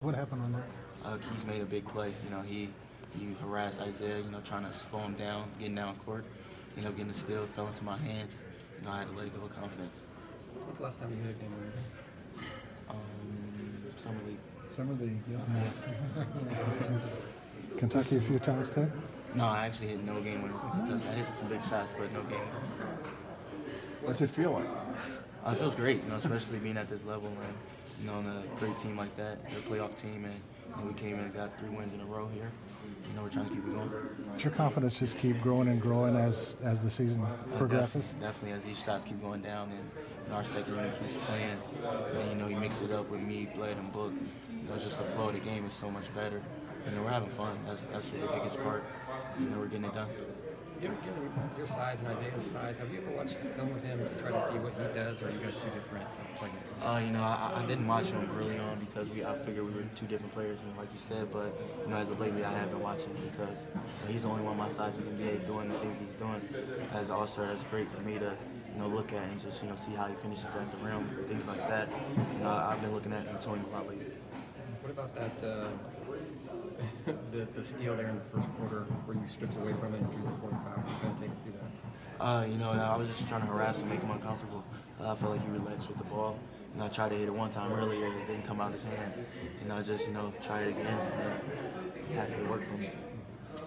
What happened on that? Keys made a big play. He harassed Isaiah, trying to slow him down, getting down court. Ended up getting a steal, fell into my hands. I had to let it go with confidence. When's the last time you hit a game winner? Summer league. Summer league, yeah. Kentucky a few times too? No, I actually hit no game winners in Kentucky. I hit some big shots, but no game winners. What's it feel like? It feels great, especially being at this level and, on a great team like that, a playoff team, and we came in and got 3 wins in a row here. We're trying to keep it going. Does your confidence just keep growing and growing as the season progresses? Definitely, as these shots keep going down and our second unit keeps playing, and you mix it up with me, Bled, and Book. It's just the flow of the game is so much better. We're having fun. That's the biggest part. We're getting it done. Given your size and Isaiah's size, have you ever watched film with him to try to see what he does, or are you guys two different playmakers? I didn't watch him early on because I figured we were 2 different players, like you said. But as of lately, I have been watching because he's the only one my size in the NBA doing the things he's doing. As an all-star, that's great for me to look at and just see how he finishes at the rim, things like that. I've been looking at him a lot lately. What about that? The steal there in the first quarter where you stripped away from it and drew the 4th foul. Can you kind of take us through that? I was just trying to harass him, make him uncomfortable. I felt like he relaxed with the ball. I tried to hit it one time earlier, it didn't come out his hand. Just tried it again, and it worked for me.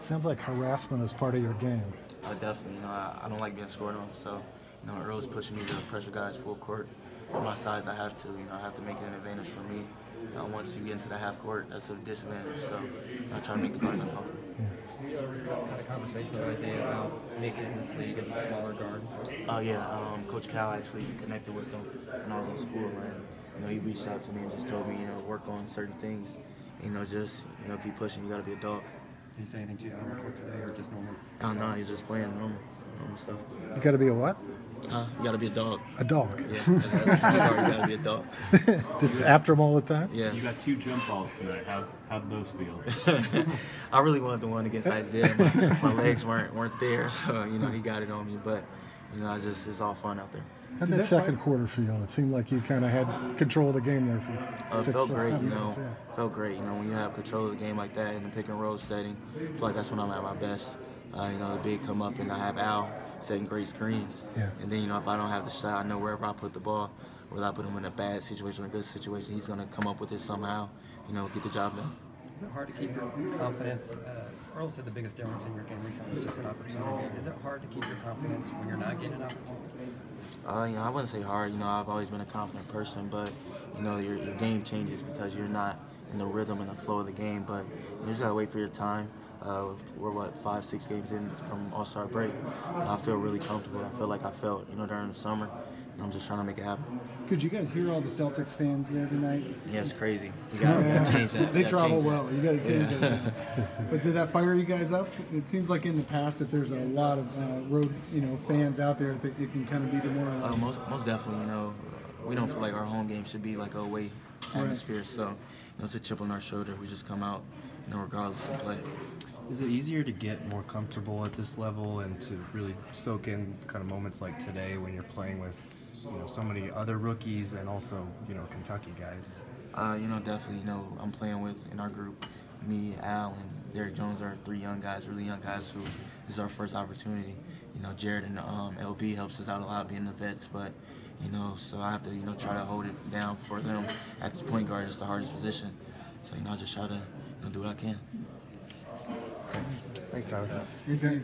Sounds like harassment is part of your game. Definitely. I don't like being scored on, so Earl's pushing me to pressure guys full court. On my sides, I have to. I have to make it an advantage for me. Once you get into the half court, that's a disadvantage. So I try to make the guards uncomfortable. Have you ever had a conversation with Isaiah about making it in this league as a smaller guard? Coach Cal actually connected with him when I was in school, and he reached out to me and just told me, work on certain things. Just keep pushing. You got to be a dog. Did he say anything to you on the court today, or just normal? No, he's just playing normal stuff. You got to be a what? You got to be a dog. A dog. Yeah, that's you got to be a dog. Just after him all the time. Yeah. You got 2 jump balls tonight. How'd those feel? I really wanted the one against Isaiah. My legs weren't there, so he got it on me. But it's all fun out there. How'd that second quarter feel? It seemed like you kind of had control of the game there for 6 felt great, minutes. Yeah. Felt great. When you have control of the game like that in the pick and roll setting, I feel like that's when I'm at my best. The big come up and I have Al setting great screens. Yeah. And then, if I don't have the shot, I know wherever I put the ball, whether I put him in a bad situation or a good situation, he's going to come up with it somehow, get the job done. Is it hard to keep your confidence? Earl said the biggest difference in your game recently is just an opportunity. Is it hard to keep your confidence when you're not getting an opportunity? I wouldn't say hard. I've always been a confident person, but, your game changes because you're not in the rhythm and the flow of the game. But you just got to wait for your time. We're 5-6 games in from All-Star break. I feel really comfortable. I feel like I felt, during the summer. I'm just trying to make it happen. Could you guys hear all the Celtics fans there tonight? Yeah, it's crazy. You got to change that. They travel well. You got to change that. But did that fire you guys up? It seems like in the past, if there's a lot of road, fans out there, it can kind of be demoralizing. Most definitely. We don't feel like our home game should be like a away atmosphere. Right. So, it's a chip on our shoulder. We just come out, regardless of play. Is it easier to get more comfortable at this level and to really soak in kind of moments like today when you're playing with, so many other rookies and also, Kentucky guys? Definitely. I'm playing with, in our group, me, Al, and Derek Jones are 3 young guys, really young guys who this is our first opportunity. Jared and LB helps us out a lot being the vets, but, so I have to, try to hold it down for them at the point guard. It's the hardest position. So, I just try to do what I can. Thanks Tyler. Okay.